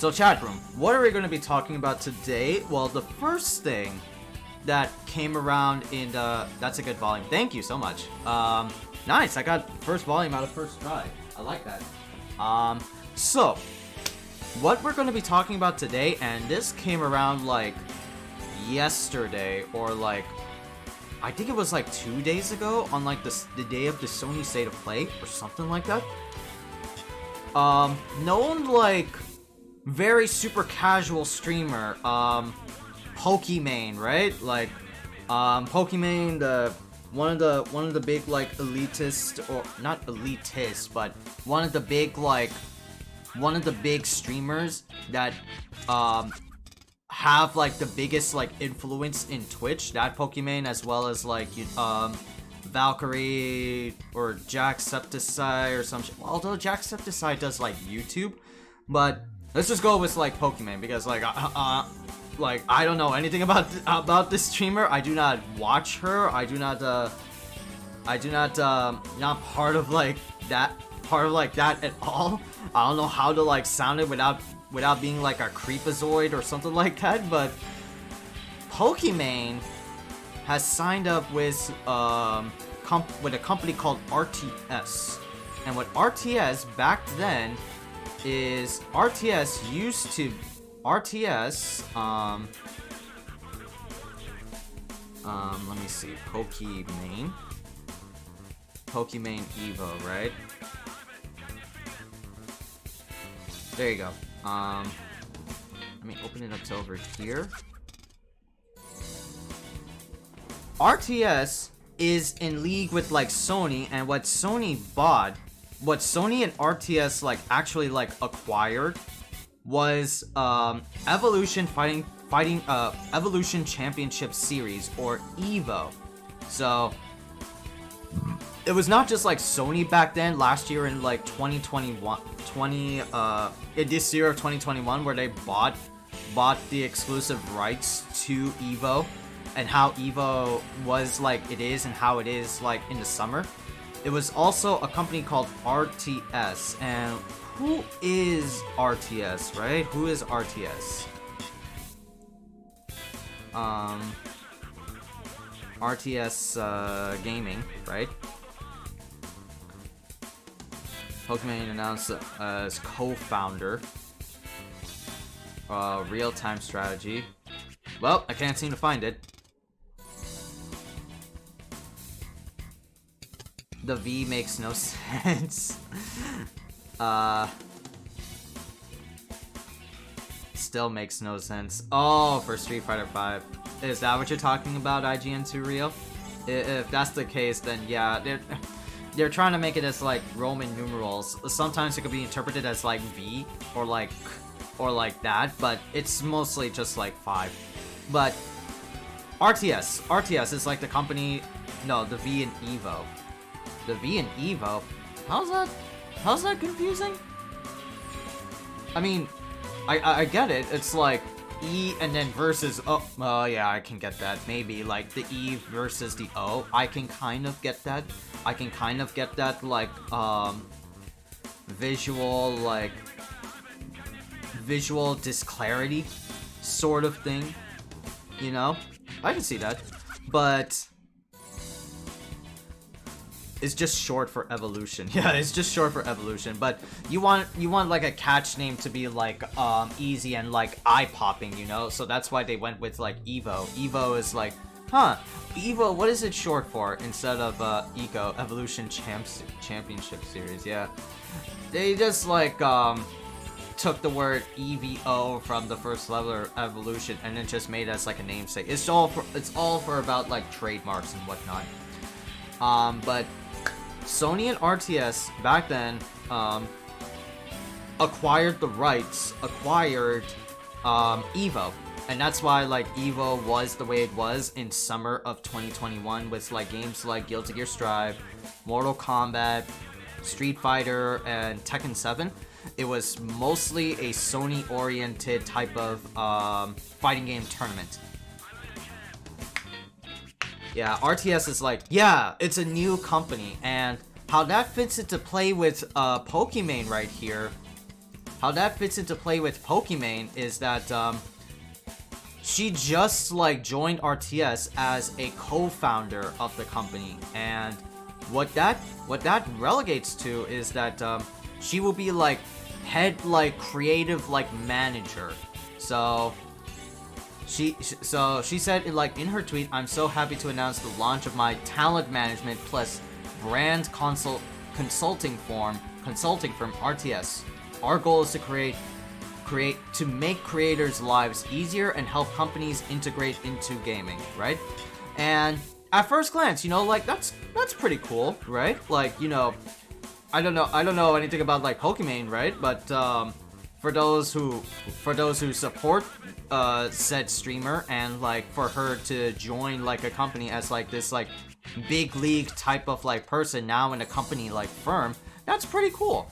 So chat room, what are we going to be talking about today? Well, the first thing that came around in the... That's a good volume. Thank you so much. Nice, I got first volume out of first try. I like that. So, what we're going to be talking about today, and this came around like yesterday, or like, I think it was like 2 days ago, on like the day of the Sony State of Play, or something like that. Known like very super casual streamer, Pokimane, right? Like, Pokimane, one of the big like elitist, or not elitist, but one of the big streamers that have like the biggest like influence in Twitch. That Pokimane, as well as like Valkyrie or Jacksepticeye or some shit. Although Jacksepticeye does like YouTube, but let's just go with like Pokimane, because like I don't know anything about this streamer. I do not watch her. I do not not part of like that at all. I don't know how to like sound it without being like a creepazoid or something like that. But Pokimane has signed up with a company called RTS, and what RTS back then is, RTS used to let me see, Pokimane EVO, right? There you go. Let me open it up to over here. RTS is in league with like Sony, and what Sony and RTS like actually like acquired was Evolution Evolution Championship Series, or EVO. So it was not just like Sony back then, last year in like 2021, this year of 2021, where they bought the exclusive rights to EVO, and how EVO was like it is, and how it is like in the summer. It was also a company called RTS, and who is RTS, right? Who is RTS? RTS Gaming, right? Pokimane announced as co-founder. Real-time strategy. Well, I can't seem to find it. The V makes no sense. Still makes no sense. Oh, for Street Fighter 5. Is that what you're talking about, IGN2 Real? If that's the case, then yeah, they're trying to make it as like Roman numerals. Sometimes it could be interpreted as like V or like that, but it's mostly just like 5. But RTS is like the company. No, the V in EVO. The V in EVO. How's that confusing? I mean, I get it. It's like E and then versus O. Oh yeah, I can get that. Maybe like the E versus the O. I can kind of get that. Like visual disclarity sort of thing. You know? I can see that. But it's just short for evolution. Yeah, it's just short for evolution. But you want like a catch name to be like easy and like eye-popping, you know? So that's why they went with like EVO. EVO is like, huh, EVO, what is it short for? Instead of Evolution Championship Series. Yeah, they just like took the word EVO from the first level of Evolution and then just made it as like a namesake. It's all for about like trademarks and whatnot. But Sony and RTS back then acquired the rights, EVO, and that's why like EVO was the way it was in summer of 2021, with like games like Guilty Gear Strive, Mortal Kombat, Street Fighter, and Tekken 7. It was mostly a Sony-oriented type of fighting game tournament. Yeah, RTS is like, yeah, it's a new company, and how that fits into play with Pokimane right here, how that fits into play with Pokimane is that she just like joined RTS as a co-founder of the company, and what that relegates to is that she will be like head like creative like manager. So she said like in her tweet, "I'm so happy to announce the launch of my talent management plus brand consulting firm RTS. Our goal is to make creators' lives easier and help companies integrate into gaming," right? And at first glance, you know, like that's pretty cool, right? Like, you know, I don't know anything about like Pokimane, right? But for those who support said streamer, and like for her to join like a company as like this like big league type of like person now in a company like firm, that's pretty cool.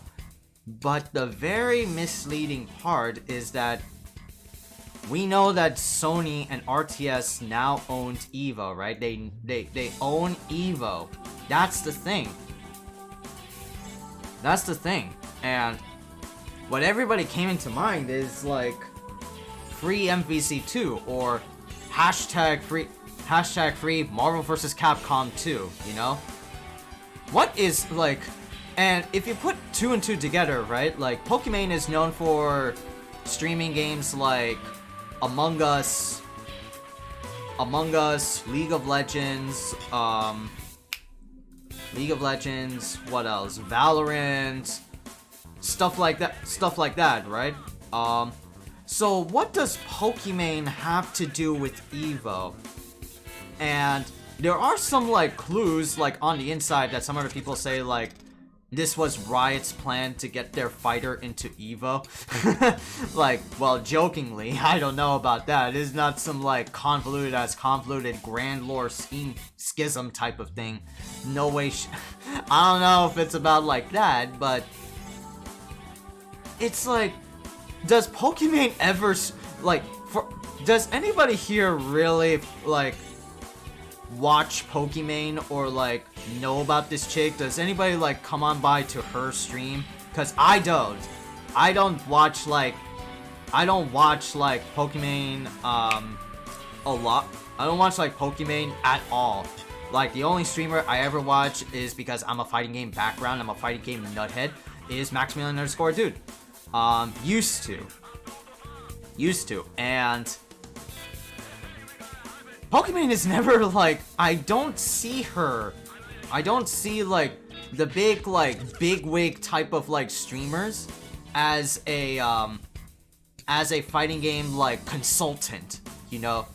But the very misleading part is that we know that Sony and RTS now owns EVO, right? They own EVO. That's the thing. That's the thing. And what everybody came into mind is like free MVC2 or hashtag free Marvel vs. Capcom 2, you know? What is like, and if you put 2 and 2 together, right? Like Pokimane is known for streaming games like Among Us, League of Legends, what else? Valorant, stuff like that, right? So what does Pokimane have to do with EVO? And there are some like clues like on the inside that some other people say like this was Riot's plan to get their fighter into EVO. Like, well, jokingly, I don't know about that. It is not some like convoluted grand lore schism type of thing. No way. I don't know if it's about like that, but it's like, does Pokimane ever like? Does anybody here really like watch Pokimane or like know about this chick? Does anybody like come on by to her stream? Cause I don't watch like Pokimane a lot. I don't watch like Pokimane at all. Like the only streamer I ever watch is because I'm a fighting game background, I'm a fighting game nuthead, is Maximilian_dude. Used to, and Pokimane is never like, I don't see like the big wig type of like streamers as a fighting game like consultant, you know,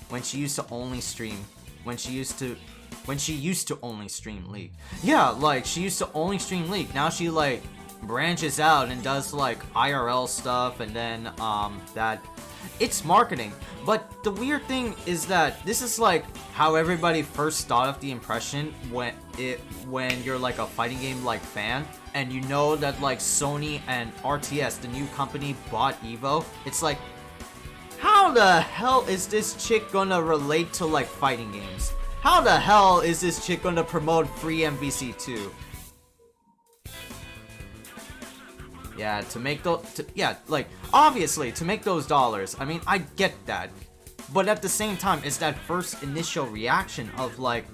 when she used to only stream League. Yeah, like she used to only stream League. Now she like branches out and does like IRL stuff, and then that it's marketing. But the weird thing is that this is like how everybody first thought of the impression when you're like a fighting game like fan and you know that like Sony and RTS, the new company, bought EVO. It's like, how the hell is this chick gonna relate to like fighting games? How the hell is this chick gonna promote free MVC2? Yeah, obviously, to make those dollars. I mean, I get that. But at the same time, it's that first initial reaction of like,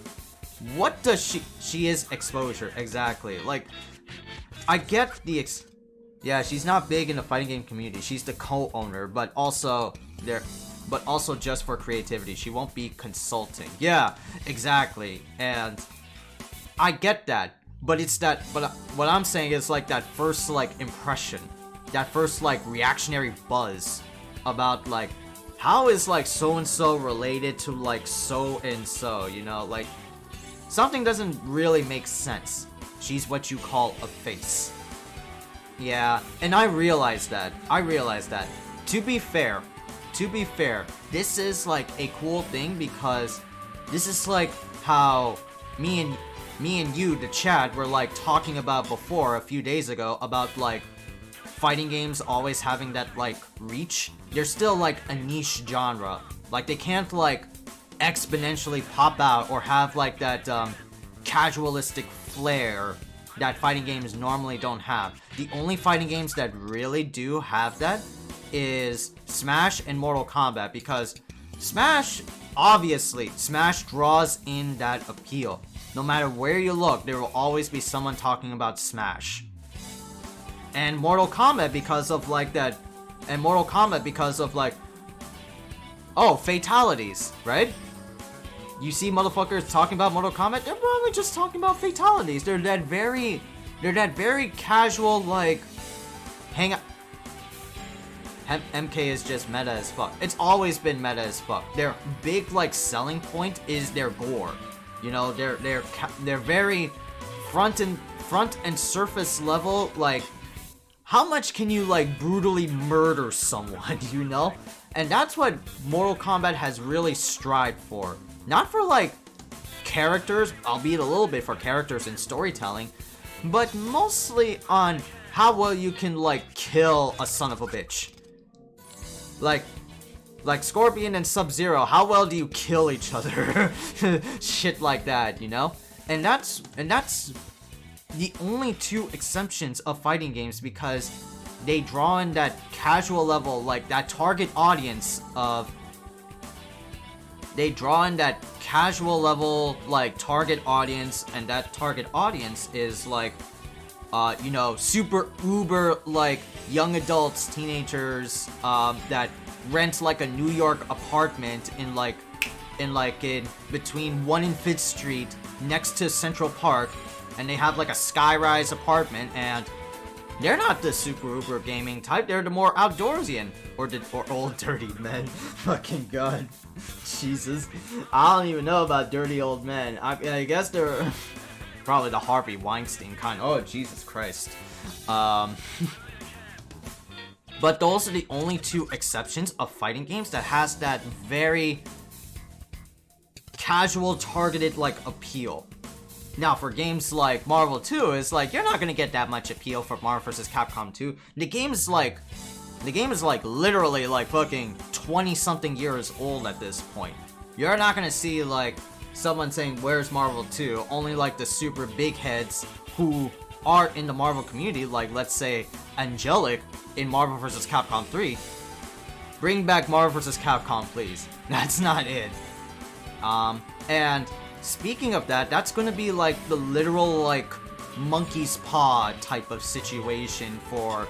what does she is exposure, exactly. Like, I get the yeah, she's not big in the fighting game community. She's the co-owner, but also just for creativity. She won't be consulting. Yeah, exactly. And I get that. But it's that, but what I'm saying is like that first like impression, that first like reactionary buzz about like, how is like so-and-so related to like so-and-so, you know, like something doesn't really make sense. She's what you call a face. Yeah, and I realize that. To be fair, this is like a cool thing because this is like how me and you, the chat, were like talking about before a few days ago about like fighting games always having that like reach. They're still like a niche genre. Like they can't like exponentially pop out or have like that casualistic flair that fighting games normally don't have. The only fighting games that really do have that is Smash and Mortal Kombat, because Smash, obviously, Smash draws in that appeal. No matter where you look, there will always be someone talking about Smash. And Mortal Kombat because of like that, and Mortal Kombat because of like, oh, fatalities, right? You see motherfuckers talking about Mortal Kombat, they're probably just talking about fatalities. They're that very casual, like, hang out. MK is just meta as fuck. It's always been meta as fuck. Their big, like, selling point is their gore. You know, they're very front and surface level, like, how much can you, like, brutally murder someone, you know? And that's what Mortal Kombat has really strived for. Not for, like, characters, albeit a little bit for characters and storytelling, but mostly on how well you can, like, kill a son of a bitch. Like Scorpion and Sub-Zero, how well do you kill each other? Shit like that, you know? And that's the only two exceptions of fighting games, because they draw in that casual level, like that target audience of... They draw in that casual level, like, target audience, and that target audience is, like, you know, super uber, like, young adults, teenagers, that rent, like, a New York apartment in between 1 and 5th Street, next to Central Park, and they have, like, a skyrise apartment, and they're not the super uber gaming type, they're the more outdoorsian, or old dirty men. Fucking god. Jesus. I don't even know about dirty old men. I guess they're probably the Harvey Weinstein kind. Oh, Jesus Christ. But those are the only two exceptions of fighting games that has that very casual, targeted, like, appeal. Now, for games like Marvel 2, it's like, you're not gonna get that much appeal for Marvel vs. Capcom 2. The game is like literally like fucking 20-something years old at this point. You're not gonna see like someone saying, where's Marvel 2? Only like the super big heads who are in the Marvel community, like let's say Angelic in Marvel vs. Capcom 3. Bring back Marvel vs. Capcom, please. That's not it. And speaking of that, that's gonna be like the literal like monkey's paw type of situation for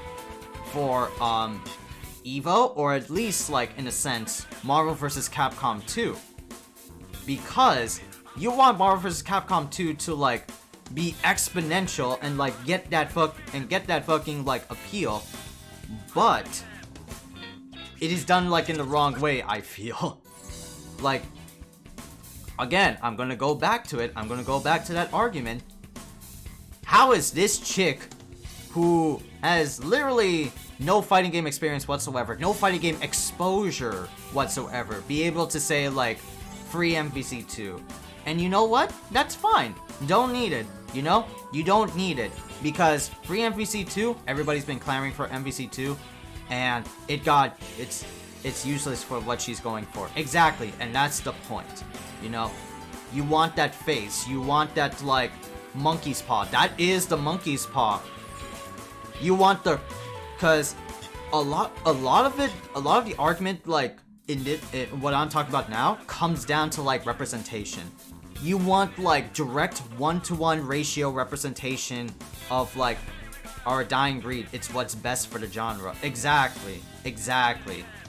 EVO, or at least like in a sense Marvel vs. Capcom 2, because you want Marvel vs. Capcom 2 to like be exponential and like get that fucking like appeal, but it is done like in the wrong way, I feel. Like, again, I'm gonna go back to it. I'm gonna go back to that argument. How is this chick, who has literally no fighting game experience whatsoever, no fighting game exposure whatsoever, be able to say, like, free MVC2? And you know what? That's fine. Don't need it. You know? You don't need it. Because free MVC2, everybody's been clamoring for MVC2, and it's useless for what she's going for. Exactly, and that's the point. You know, you want that face, you want that like monkey's paw. That is the monkey's paw. You want the, cause a lot of the argument like in what I'm talking about now comes down to like representation. You want like direct 1-to-1 ratio representation of like our dying breed. It's what's best for the genre. Exactly.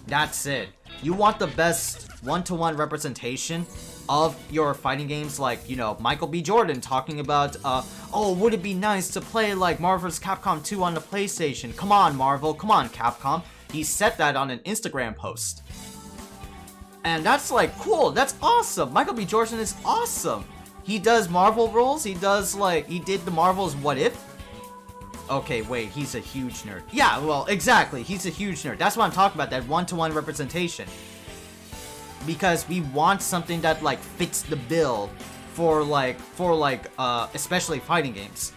That's it. You want the best 1-to-1 representation of your fighting games, like, you know, Michael B. Jordan talking about, oh, would it be nice to play like Marvel vs. Capcom 2 on the PlayStation? Come on, Marvel. Come on, Capcom. He said that on an Instagram post. And that's like, cool. That's awesome. Michael B. Jordan is awesome. He does Marvel roles. He does like, he did the Marvel's What If. Okay, wait, he's a huge nerd. Yeah, well, exactly. He's a huge nerd. That's what I'm talking about, that 1-to-1 representation. Because we want something that like fits the bill for especially fighting games.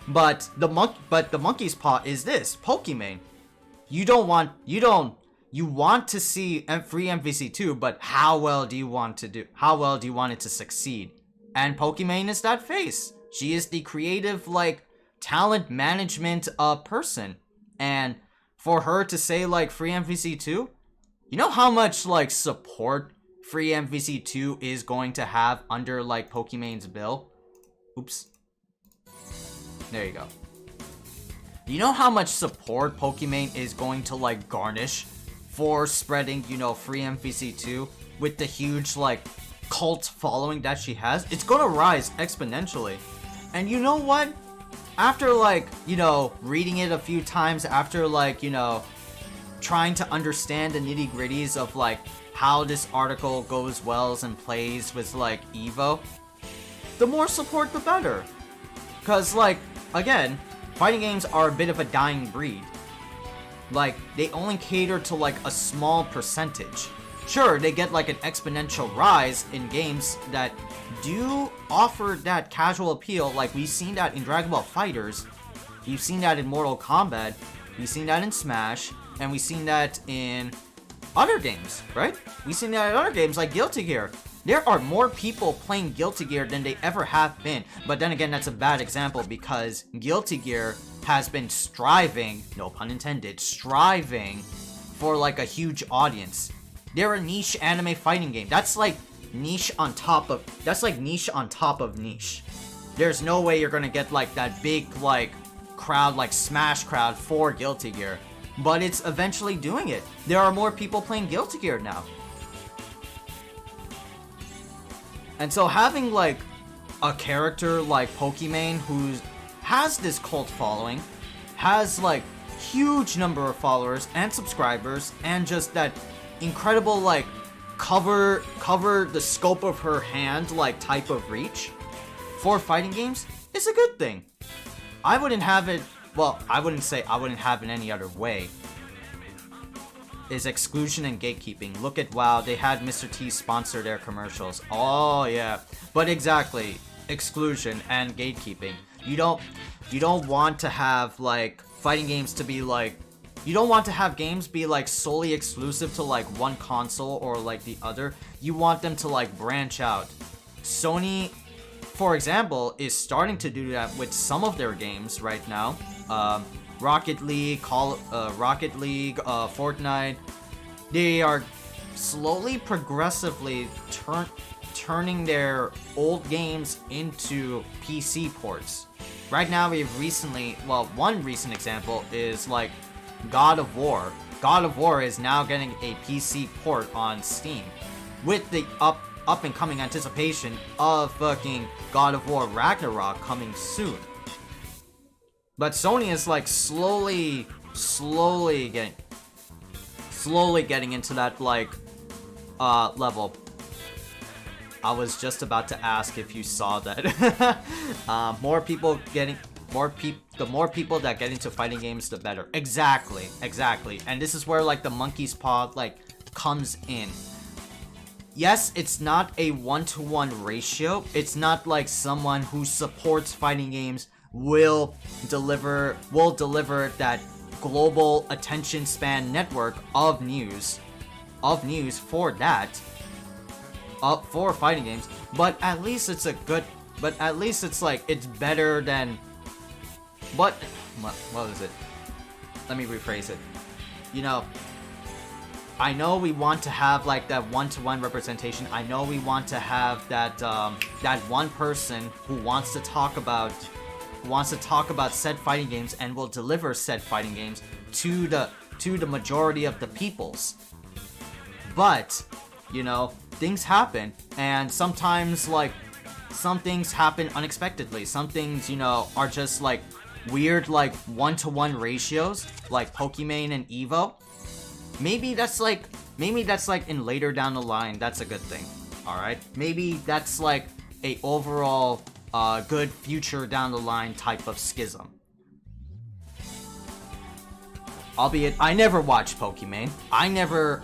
But the monkey's paw is this Pokimane. You want to see free MVC2, but how well do you want it to succeed? And Pokimane is that face. She is the creative, like, talent management person. And for her to say, like, free MVC2, you know how much, like, support free MVC2 is going to have under, like, Pokimane's bill? Oops. There you go. You know how much support Pokimane is going to, like, garnish for spreading, you know, free MVC2 with the huge, like, cult following that she has? It's gonna rise exponentially. And you know what? After, like, you know, reading it a few times, after, like, you know, trying to understand the nitty-gritties of, like, how this article goes wells and plays with, like, EVO, the more support, the better. Because, like, again, fighting games are a bit of a dying breed. Like, they only cater to, like, a small percentage. Sure, they get, like, an exponential rise in games that do offer that casual appeal. Like, we've seen that in Dragon Ball FighterZ, we've seen that in Mortal Kombat, we've seen that in Smash, and we've seen that in other games, right? We've seen that in other games like Guilty Gear. There are more people playing Guilty Gear than they ever have been. But then again, that's a bad example because Guilty Gear has been striving, no pun intended, striving for, like, a huge audience. They're a niche anime fighting game. That's like niche on top of niche. There's no way you're gonna get, like, that big, like, crowd, like Smash crowd for Guilty Gear. But it's eventually doing it. There are more people playing Guilty Gear now. And so having, like, a character like Pokimane who has this cult following, has, like, huge number of followers and subscribers, and just that incredible, like, cover the scope of her hand, like, type of reach for fighting games is a good thing. I wouldn't have it, well, I wouldn't say I wouldn't have it any other way. Is exclusion and gatekeeping. Look at WoW, they had Mr. T sponsor their commercials. Oh yeah, but exactly, exclusion and gatekeeping. You don't want to have, like, fighting games to be, like, you don't want to have games be, like, solely exclusive to, like, one console or, like, the other. You want them to, like, branch out. Sony, for example, is starting to do that with some of their games right now. Rocket League, Fortnite. They are slowly, progressively turning their old games into PC ports. Right now, we've recently, well, one recent example is, like, God of War. God of War is now getting a PC port on Steam, with the up and coming anticipation of fucking God of War Ragnarok coming soon. But Sony is, like, slowly getting into that, like, level. I was just about to ask if you saw that. The more people that get into fighting games, the better. Exactly. And this is where, like, the monkey's paw, like, comes in. Yes, it's not a 1-to-1 ratio. It's not like someone who supports fighting games will deliver that global attention span network of news for that, for fighting games. But at least it's like, it's better than, what is it? Let me rephrase it. You know, I know we want to have, like, that 1-to-1 representation. I know we want to have that that one person who wants to talk about said fighting games and will deliver said fighting games to the majority of the peoples. But, you know, things happen, and sometimes, like, some things happen unexpectedly. Some things, you know, are just, like, weird, like, 1-to-1 ratios, like Pokimane and EVO. Maybe that's like in later down the line, that's a good thing. Alright? Maybe that's like a overall good future down the line type of schism. Albeit, I never watched Pokimane. I never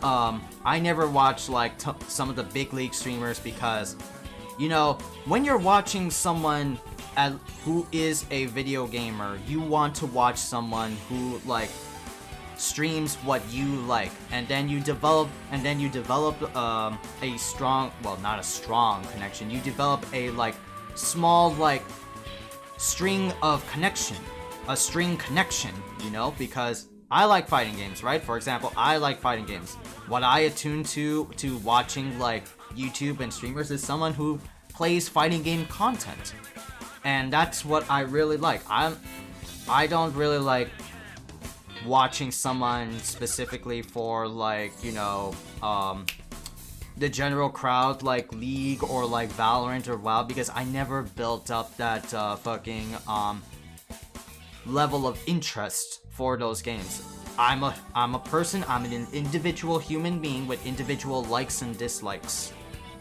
watched, like, some of the big league streamers, because, you know, when you're watching someone who is a video gamer, you want to watch someone who, like, streams what you like, and then you develop a strong, well, not a strong connection. You develop a, like, small, like, string of connection, a string connection, you know, because I like fighting games, right? For example, I like fighting games. What I attune to watching like YouTube and streamers is someone who plays fighting game content, and that's what I really like. I don't really like watching someone specifically for like, you know, the general crowd like League or like Valorant or WoW, because I never built up that fucking level of interest for those games. I'm a person, I'm an individual human being with individual likes and dislikes,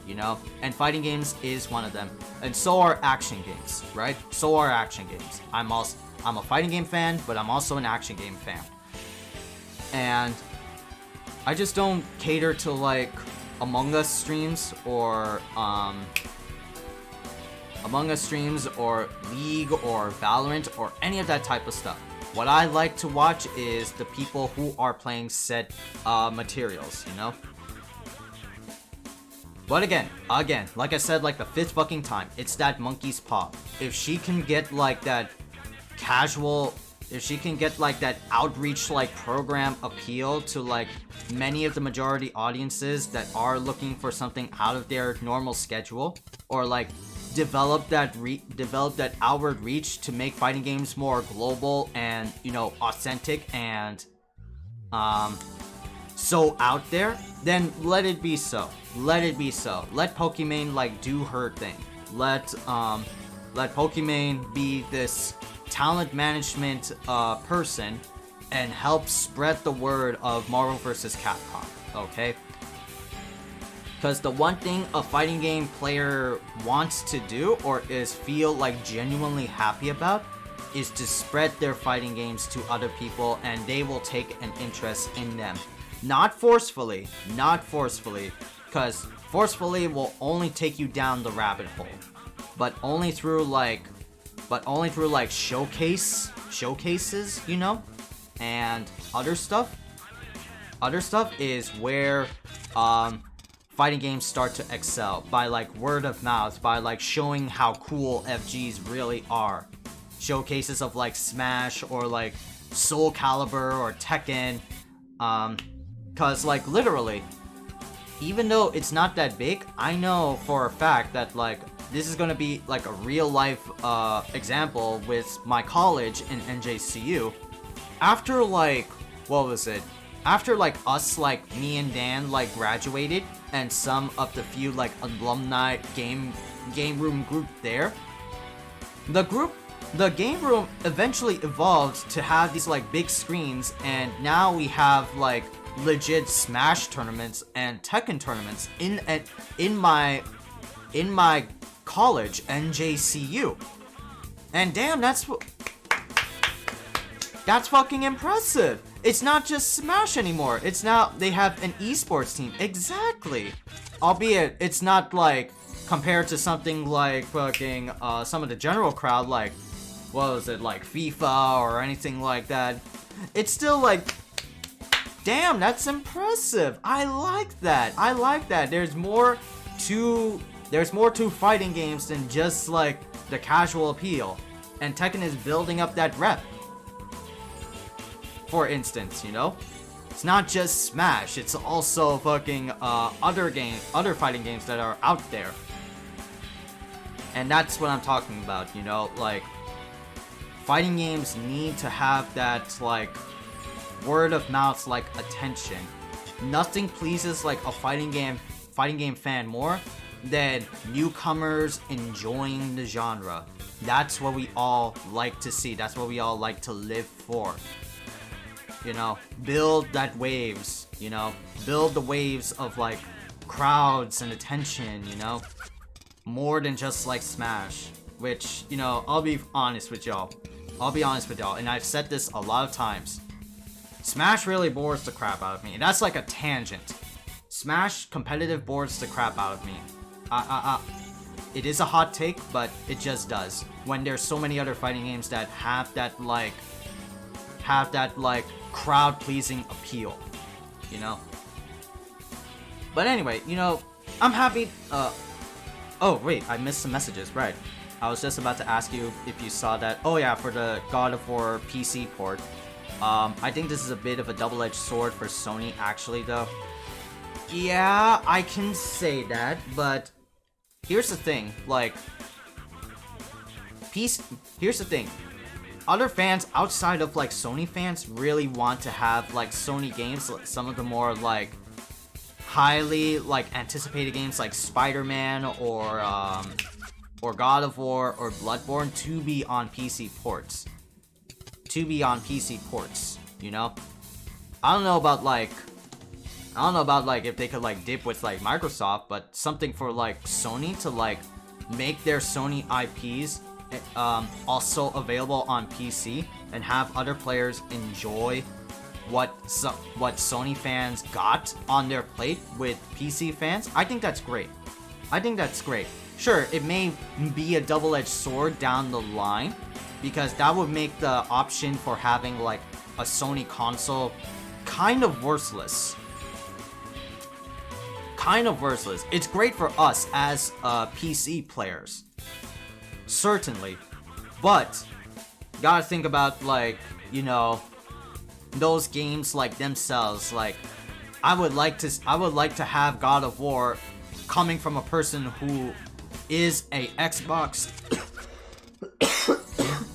you know? And fighting games is one of them. And so are action games, right? So are action games. I'm a fighting game fan, but I'm also an action game fan. And I just don't cater to like Among Us streams or League or Valorant or any of that type of stuff. What I like to watch is the people who are playing said materials, you know? But again, like I said like the 5th fucking time, it's that monkey's paw. If she can get like that casual, if she can get like that outreach like program appeal to like many of the majority audiences that are looking for something out of their normal schedule, or like develop that outward reach to make fighting games more global and, you know, authentic and so out there, then let it be so. Let it be so. Let Pokimane like do her thing. Let Pokimane be this talent management person and help spread the word of Marvel vs. Capcom, okay? Because the one thing a fighting game player wants to do or is feel like genuinely happy about is to spread their fighting games to other people, and they will take an interest in them. Not forcefully, because forcefully will only take you down the rabbit hole. But only through like showcases, you know, and other stuff. Other stuff is where fighting games start to excel, by like word of mouth, by like showing how cool FGs really are. Showcases of like Smash or like Soul Calibur or Tekken, cause like literally, even though it's not that big, I know for a fact that like this is gonna be like a real life example with my college in NJCU. After like, what was it? After like us, like me and Dan like graduated, and some of the few like alumni game room group there, the game room eventually evolved to have these like big screens, and now we have like legit Smash tournaments and Tekken tournaments in my college, NJCU. And damn, that's fucking impressive. It's not just Smash anymore. It's now they have an esports team. Exactly. Albeit it's not like compared to something like fucking some of the general crowd, like what was it, like FIFA or anything like that. It's still like, damn, that's impressive. I like that. There's more to fighting games than just like the casual appeal. And Tekken is building up that rep. For instance, you know? It's not just Smash, it's also fucking other fighting games that are out there. And that's what I'm talking about, you know? Like, fighting games need to have that, like, word of mouth, like, attention. Nothing pleases, like, a fighting game fan more than newcomers enjoying the genre. That's what we all like to see. That's what we all like to live for. You know, build that waves, you know? Build the waves of, like, crowds and attention, you know? More than just, like, Smash. Which, you know, I'll be honest with y'all, and I've said this a lot of times. Smash really bores the crap out of me. That's like a tangent. Smash competitive bores the crap out of me. It is a hot take, but it just does. When there's so many other fighting games that have that, like, crowd-pleasing appeal, you know? But anyway, you know, I'm happy, oh wait, I missed some messages, right. I was just about to ask you if you saw that. Oh yeah, for the God of War PC port. I think this is a bit of a double-edged sword for Sony, actually, though. Yeah, I can say that, but here's the thing, like, here's the thing. Other fans outside of, like, Sony fans really want to have, like, Sony games, some of the more, like, highly, like, anticipated games like Spider-Man or God of War or Bloodborne to be on PC ports. You know? I don't know about like if they could like dip with like Microsoft, but something for like Sony to like make their Sony IPs also available on PC and have other players enjoy what Sony fans got on their plate with PC fans. I think that's great. Sure, it may be a double-edged sword down the line, because that would make the option for having like a Sony console kind of worthless. It's great for us as PC players, certainly, but you gotta think about, like, you know, those games like themselves. Like, I would like to have God of War coming from a person who is a Xbox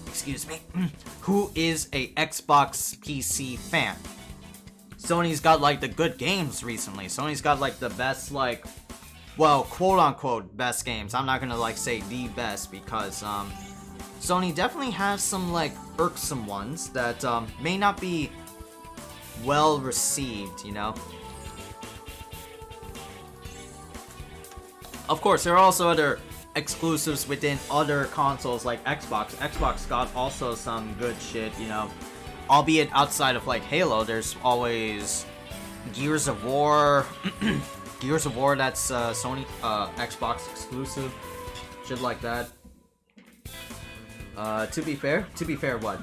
excuse me, who is a Xbox PC fan. Sony's got like the good games recently. Sony's got like the best, like, well, quote unquote best games. I'm not gonna like say the best, because Sony definitely has some like irksome ones that may not be well received, you know. Of course, there are also other exclusives within other consoles like Xbox. Xbox got also some good shit, you know. Albeit outside of like Halo, there's always Gears of War. Gears of War, that's Sony Xbox exclusive. Shit like that. To be fair, what?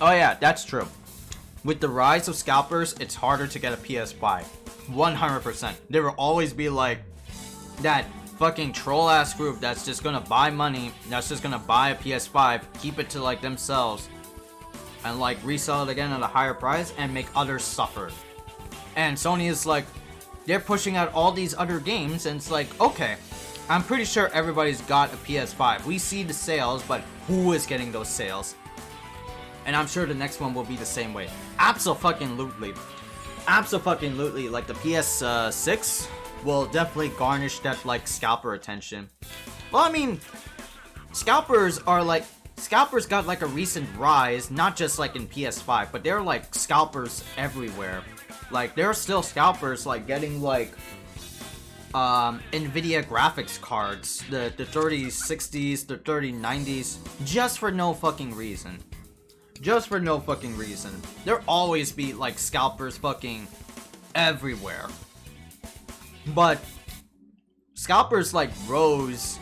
Oh yeah, that's true. With the rise of scalpers, it's harder to get a PS5. 100%. There will always be like that fucking troll ass group that's just gonna buy money, that's just gonna buy a PS5, keep it to like themselves, and like resell it again at a higher price and make others suffer. And Sony is like, they're pushing out all these other games, and it's like, okay, I'm pretty sure everybody's got a PS5. We see the sales, but who is getting those sales? And I'm sure the next one will be the same way. Abso-fucking-lutely. Abso-fucking-lutely. Like, the PS6 will definitely garnish that, like, scalper attention. Well, I mean, scalpers got, like, a recent rise, not just, like, in PS5, but they're, like, scalpers everywhere. Like, there are still scalpers, like, getting, like, NVIDIA graphics cards, the 3060s, the 3090s, just for no fucking reason. Just for no fucking reason. There'll always be, like, scalpers fucking everywhere. But scalpers, like, rose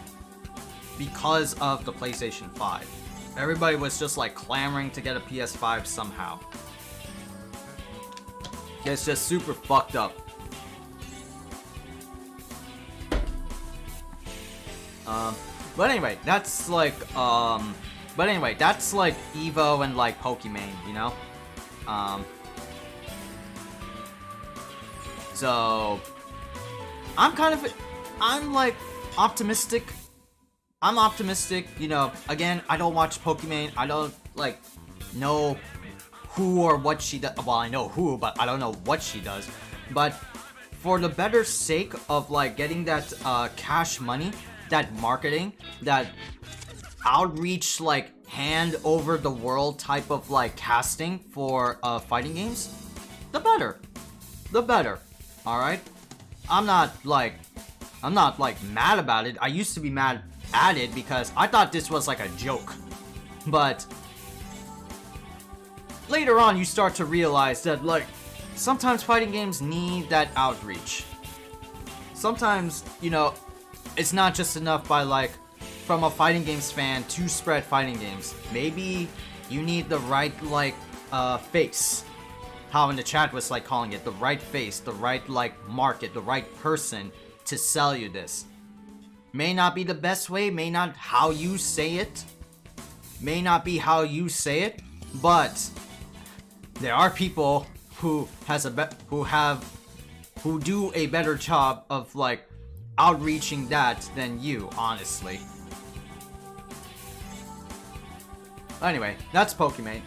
because of the PlayStation 5. Everybody was just, like, clamoring to get a PS5 somehow. It's just super fucked up. But anyway, that's like EVO and like Pokimane, you know? So I'm like optimistic. I'm optimistic, you know. Again, I don't watch Pokimane. I don't like know who or what she does. Well, I know who, but I don't know what she does. But for the better sake of like getting that cash money, that marketing, that outreach, like hand over the world type of like casting for fighting games, the better. All right. I'm not like mad about it. I used to be mad at it because I thought this was like a joke, but later on you start to realize that like sometimes fighting games need that outreach. sometimes, you know, it's not just enough by like from a fighting games fan to spread fighting games. Maybe you need the right like face. How in the chat was like calling it, the right face, the right like market, the right person to sell you this. May not be the best way, may not how you say it, may not be how you say it, but there are people who who do a better job of like outreaching that than you, honestly. Anyway, that's Pokimane.